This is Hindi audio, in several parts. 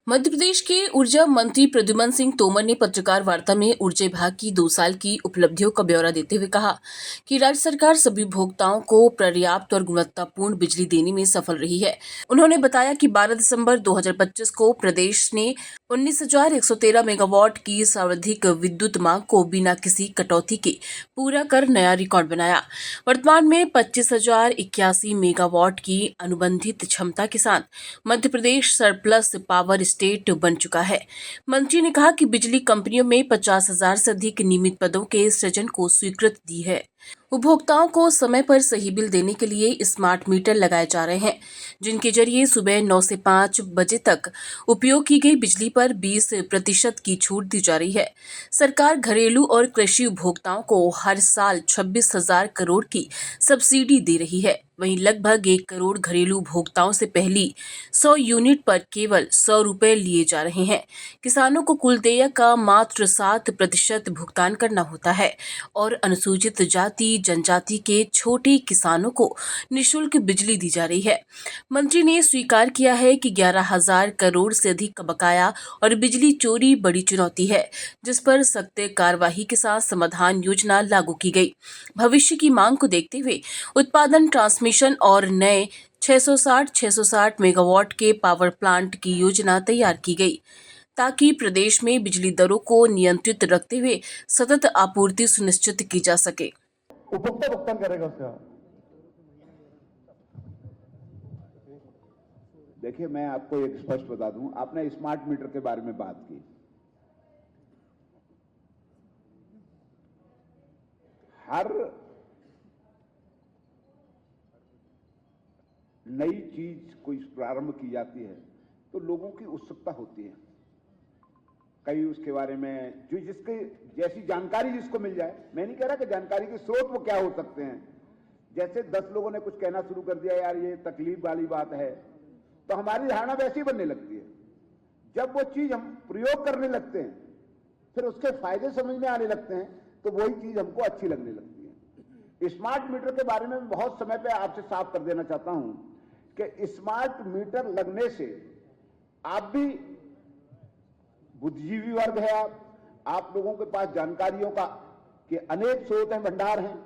मध्य प्रदेश के ऊर्जा मंत्री प्रद्युमन सिंह तोमर ने पत्रकार वार्ता में ऊर्जा विभाग की 2 साल की उपलब्धियों का ब्यौरा देते हुए कहा कि राज्य सरकार सभी उपभोक्ताओं को पर्याप्त और गुणवत्तापूर्ण बिजली देने में सफल रही है। उन्होंने बताया कि 12 दिसंबर 2025 को प्रदेश ने 19,113 मेगावाट की सर्वाधिक विद्युत मांग को बिना किसी कटौती के पूरा कर नया रिकॉर्ड बनाया। वर्तमान में 25,081 मेगावाट की अनुबंधित क्षमता के साथ Madhya Pradesh surplus power state बन चुका है। मंत्री ने कहा कि बिजली कंपनियों में 50,000 से अधिक नियमित पदों के सृजन को स्वीकृति दी है। उपभोक्ताओं को समय पर सही बिल देने के लिए स्मार्ट मीटर लगाए जा रहे हैं, जिनके जरिए सुबह 9 से 5 बजे तक उपयोग की गई बिजली पर 20% की छूट दी जा रही है। सरकार घरेलू और कृषि उपभोक्ताओं को हर साल 26,000 करोड़ की सब्सिडी दे रही है। वहीं लगभग 1 करोड़ घरेलू उपभोक्ताओं से पहली 100 यूनिट पर केवल 100 रुपए लिए जा रहे हैं। किसानों को कुल देयक का मात्र 7% भुगतान करना होता है और अनुसूचित जाति जनजाति के छोटे किसानों को निःशुल्क बिजली दी जा रही है। मंत्री ने स्वीकार किया है कि 11,000 करोड़ से अधिक का बकाया और बिजली चोरी बड़ी चुनौती है, जिस पर सख्त कार्यवाही के साथ समाधान योजना लागू की गई। भविष्य की मांग को देखते हुए उत्पादन, ट्रांसमिशन और नए 660 मेगावाट के पावर प्लांट की योजना तैयार की गई, ताकि प्रदेश में बिजली दरों को नियंत्रित रखते हुए सतत आपूर्ति सुनिश्चित की जा सके। उपभोक्ता भुगतान करेगा उसका। देखिए, मैं आपको एक स्पष्ट बता दूं, आपने स्मार्ट मीटर के बारे में बात की। हर नई चीज कोई प्रारंभ की जाती है तो लोगों की उत्सुकता होती है, कई उसके बारे में जो जिसकी जैसी जानकारी जिसको मिल जाए। मैं नहीं कह रहा कि जानकारी के स्रोत वो क्या हो सकते हैं। जैसे 10 लोगों ने कुछ कहना शुरू कर दिया, यार ये तकलीफ वाली बात है, तो हमारी धारणा वैसी बनने लगती है। जब वो चीज हम प्रयोग करने लगते हैं, फिर उसके फायदे समझ में आने लगते हैं, तो वही चीज हमको अच्छी लगने लगती है। स्मार्ट मीटर के बारे में बहुत समय पे आपसे साफ कर देना चाहता हूं कि स्मार्ट मीटर लगने से आप भी बुद्धिजीवी वर्ग है, आप लोगों के पास जानकारियों का के अनेक स्रोत हैं, भंडार हैं।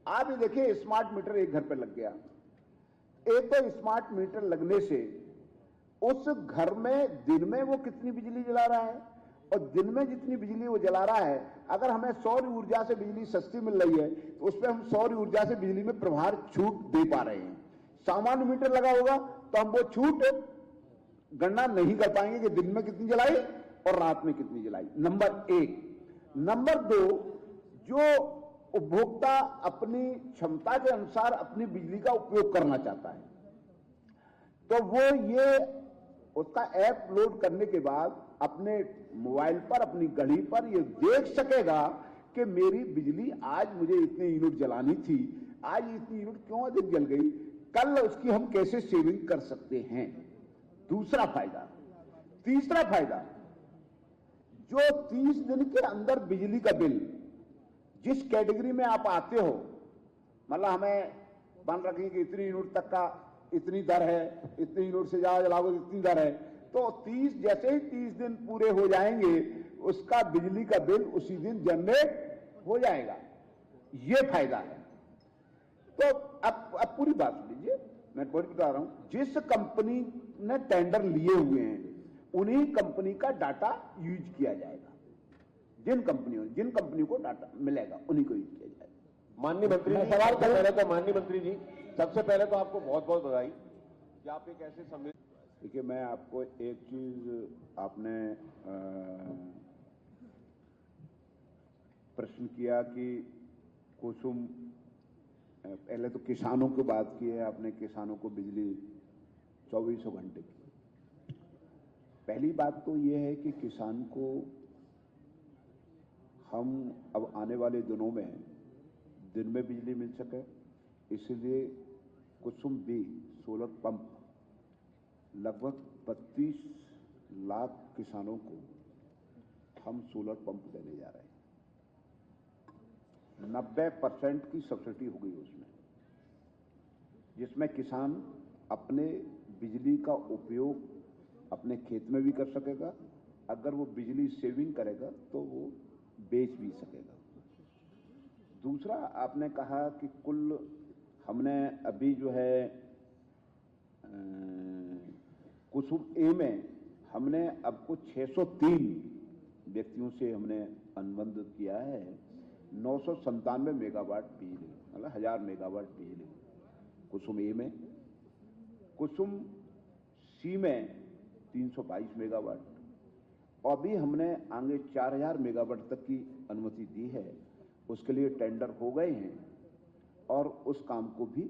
आप ये देखिए, स्मार्ट मीटर एक घर पे लग गया। एक तो स्मार्ट मीटर लगने से उस घर में दिन में वो कितनी बिजली जला रहा है, और दिन में जितनी बिजली वो जला रहा है, अगर हमें सौर ऊर्जा से बिजली सस्ती मिल रही है तो उस पर हम सौर ऊर्जा से बिजली में प्रभार छूट दे पा रहे हैं। सामान्य मीटर लगा होगा तो हम वो छूट गणना नहीं कर पाएंगे कि दिन में कितनी जलाई और रात में कितनी जलाई। नंबर एक। नंबर दो, जो उपभोक्ता अपनी क्षमता के अनुसार अपनी बिजली का उपयोग करना चाहता है, तो वो ये उसका ऐप लोड करने के बाद अपने मोबाइल पर, अपनी घड़ी पर ये देख सकेगा कि मेरी बिजली आज मुझे इतने यूनिट जलानी थी, आज इतनी यूनिट क्यों अधिक जल गई, कल उसकी हम कैसे सेविंग कर सकते हैं। दूसरा फायदा। तीसरा फायदा, जो 30 दिन के अंदर बिजली का बिल जिस कैटेगरी में आप आते हो, मतलब हमें बन रखी कि इतनी यूनिट तक का इतनी दर है, इतनी यूनिट से ज्यादा जलाओगे इतनी दर है, तो 30 जैसे ही 30 दिन पूरे हो जाएंगे उसका बिजली का बिल उसी दिन जनरेट हो जाएगा। ये फायदा है। तो अब पूरी बात सुन लीजिए, मैं बता रहा हूं, जिस कंपनी ने टेंडर लिए हुए हैं उन्हीं कंपनी का डाटा यूज किया जाएगा। जिन कंपनियों को डाटा मिलेगा उन्हीं को यूज किया जाएगा। माननीय मंत्री जी, सवाल कर रहे थे। माननीय मंत्री जी, सबसे पहले तो आपको बहुत बहुत बधाई कि आप एक ऐसे संविधान। देखिए, मैं आपको एक चीज, आपने प्रश्न किया कि कुसुम, पहले तो किसानों की बात की है आपने, किसानों को बिजली 2400 घंटे की। पहली बात तो यह है कि किसान को हम अब आने वाले दिनों में दिन में बिजली मिल सके, इसलिए कुसुम बी सोलर पंप लगभग 32 लाख किसानों को हम सोलर पंप देने जा रहे हैं। 90% की सब्सिडी हो गई उसमें, जिसमें किसान अपने बिजली का उपयोग अपने खेत में भी कर सकेगा, अगर वो बिजली सेविंग करेगा तो वो बेच भी सकेगा। दूसरा, आपने कहा कि कुल हमने अभी जो है कुसुम ए में हमने अब कुछ 603 व्यक्तियों से हमने अनुबंध किया है, 997 मेगावाट बिजली, मतलब 1000 मेगावाट बिजली कुसुम ए में। कुसुम सी में 322 मेगावाट, और अभी हमने आगे 4000 मेगावाट तक की अनुमति दी है। उसके लिए टेंडर हो गए हैं और उस काम को भी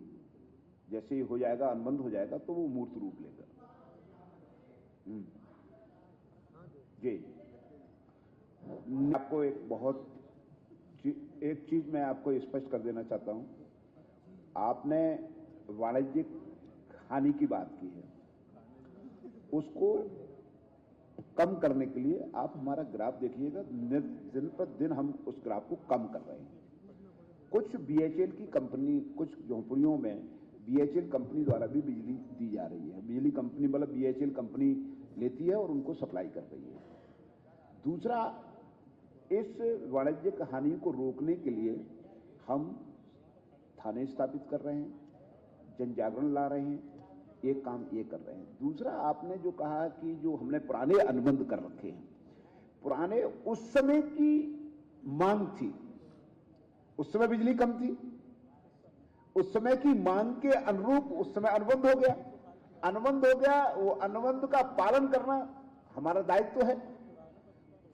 जैसे ही हो जाएगा, अनुबंध हो जाएगा, तो वो मूर्त रूप लेगा। जी, आपको एक चीज मैं आपको स्पष्ट कर देना चाहता हूं। आपने वाणिज्यिक हानि की बात की है, उसको कम करने के लिए आप हमारा ग्राफ देखिएगा, दिन पर दिन हम उस ग्राफ को कम कर रहे हैं। कुछ बीएचएल की कंपनी, कुछ झोंपड़ियों में बीएचएल कंपनी द्वारा भी बिजली दी जा रही है। बिजली कंपनी मतलब बीएचएल कंपनी लेती है और उनको सप्लाई कर रही है। दूसरा, इस वाणिज्यिक हानि को रोकने के लिए हम थाने स्थापित कर रहे हैं, जन जागरण ला रहे हैं, एक काम ये कर रहे हैं। दूसरा, आपने जो कहा कि जो हमने पुराने अनुबंध कर रखे हैं, पुराने उस समय की मांग थी, उस समय बिजली कम थी, उस समय की मांग के अनुरूप उस समय अनुबंध हो गया। अनुबंध हो गया, वो अनुबंध का पालन करना हमारा दायित्व है।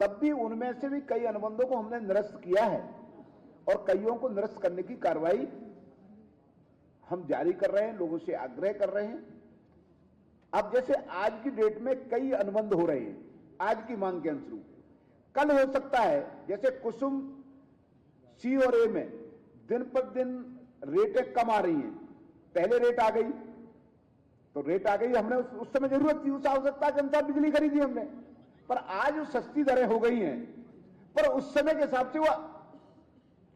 तब भी उनमें से भी कई अनुबंधों को हमने निरस्त किया है और कईयों को निरस्त करने की कार्रवाई हम जारी कर रहे हैं, लोगों से आग्रह कर रहे हैं। अब जैसे आज की डेट में कई अनुबंध हो रहे हैं आज की मांग के अनुरूप, कल हो सकता है जैसे कुसुम सी और ए में दिन पर दिन रेटें कम आ रही हैं। पहले रेट आ गई तो रेट आ गई, हमने उस समय जरूरत थी, उस आवश्यकता के अनुसार बिजली खरीदी हमने, पर आज वो सस्ती दरें हो गई हैं, पर उस समय के हिसाब से वो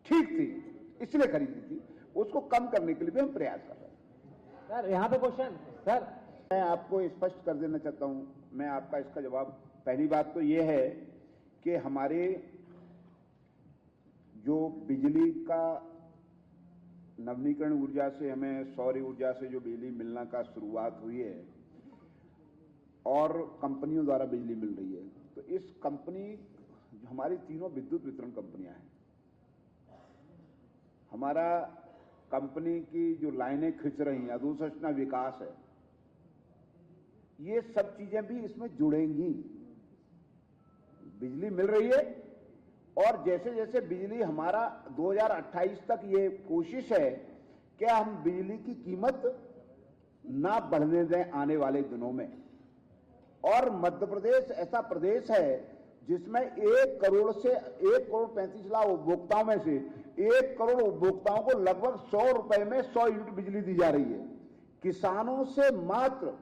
ठीक थी इसलिए खरीदी थी। उसको कम करने के लिए भी हम प्रयास कर रहे हैं। सर यहाँ पे क्वेश्चन, सर मैं आपको स्पष्ट कर देना चाहता हूं, मैं आपका इसका जवाब, पहली बात तो यह है कि हमारे जो बिजली का नवीनीकरण ऊर्जा से, हमें सौर ऊर्जा से जो बिजली मिलना का शुरुआत हुई है और कंपनियों द्वारा बिजली मिल रही है, तो इस कंपनी, हमारी तीनों विद्युत वितरण कंपनियां हैं, हमारा कंपनी की जो लाइनें खिंच रही हैं, अधोसंरचना विकास है, ये सब चीजें भी इसमें जुड़ेंगी। बिजली मिल रही है और जैसे जैसे बिजली, हमारा 2028 तक ये कोशिश है कि हम बिजली की कीमत ना बढ़ने दें आने वाले दिनों में। और मध्य प्रदेश ऐसा प्रदेश है जिसमें 1 करोड़ से 1 करोड़ 35 लाख उपभोक्ताओं में से 1 करोड़ उपभोक्ताओं को लगभग 100 रुपए में 100 यूनिट बिजली दी जा रही है। किसानों से मात्र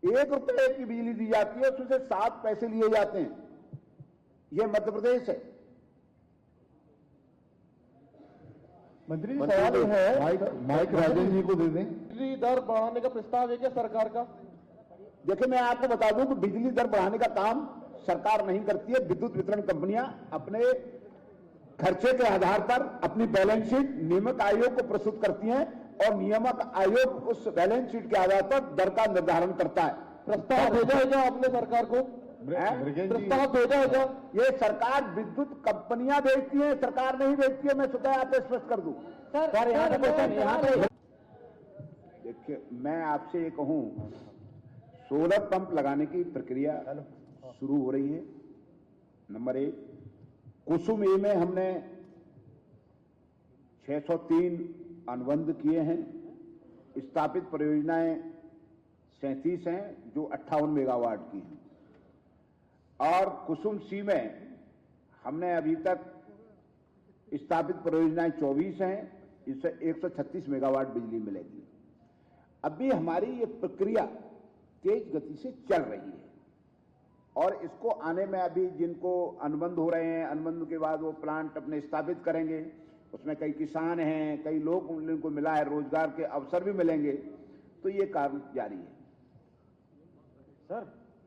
1 रुपए की बिजली दी जाती है, उसमें से 7 पैसे लिए जाते हैं। यह मध्य प्रदेश है। मंत्री जी, सवाल है, माइक राजन जी को दे दें। बिजली दर बढ़ाने का प्रस्ताव है क्या सरकार का? देखिए, मैं आपको बता दूं कि बिजली दर बढ़ाने का काम सरकार नहीं करती है। विद्युत वितरण कंपनियां अपने खर्चे के आधार पर अपनी बैलेंस शीट नियामक आयोग को प्रस्तुत करती हैं और नियामक आयोग उस बैलेंस शीट के आधार पर दर का निर्धारण करता है। प्रस्ताव भेजा है क्या आपने सरकार को? प्रस्ताव भेजा है क्या? ये सरकार विद्युत कंपनियां भेजती हैं, सरकार नहीं भेजती है। मैं स्वतः आपको स्पष्ट कर दूं। सर यहाँ पे देखिए, मैं आपसे ये कहूं, सोलर पंप लगाने की प्रक्रिया शुरू हो रही है। नंबर 1, कुसुम ए में हमने 603 अनुबंध किए हैं। स्थापित परियोजनाएं 37 हैं जो 58 मेगावाट की हैं, और कुसुम सी में हमने अभी तक स्थापित परियोजनाएं 24 हैं, इससे 136 मेगावाट बिजली मिलेगी। अभी हमारी ये प्रक्रिया तेज गति से चल रही है और इसको आने में, अभी जिनको अनुबंध हो रहे हैं, अनुबंध के बाद वो प्लांट अपने स्थापित करेंगे, उसमें कई किसान हैं, कई लोग उनको मिला है, रोजगार के अवसर भी मिलेंगे, तो ये काम जारी है। सर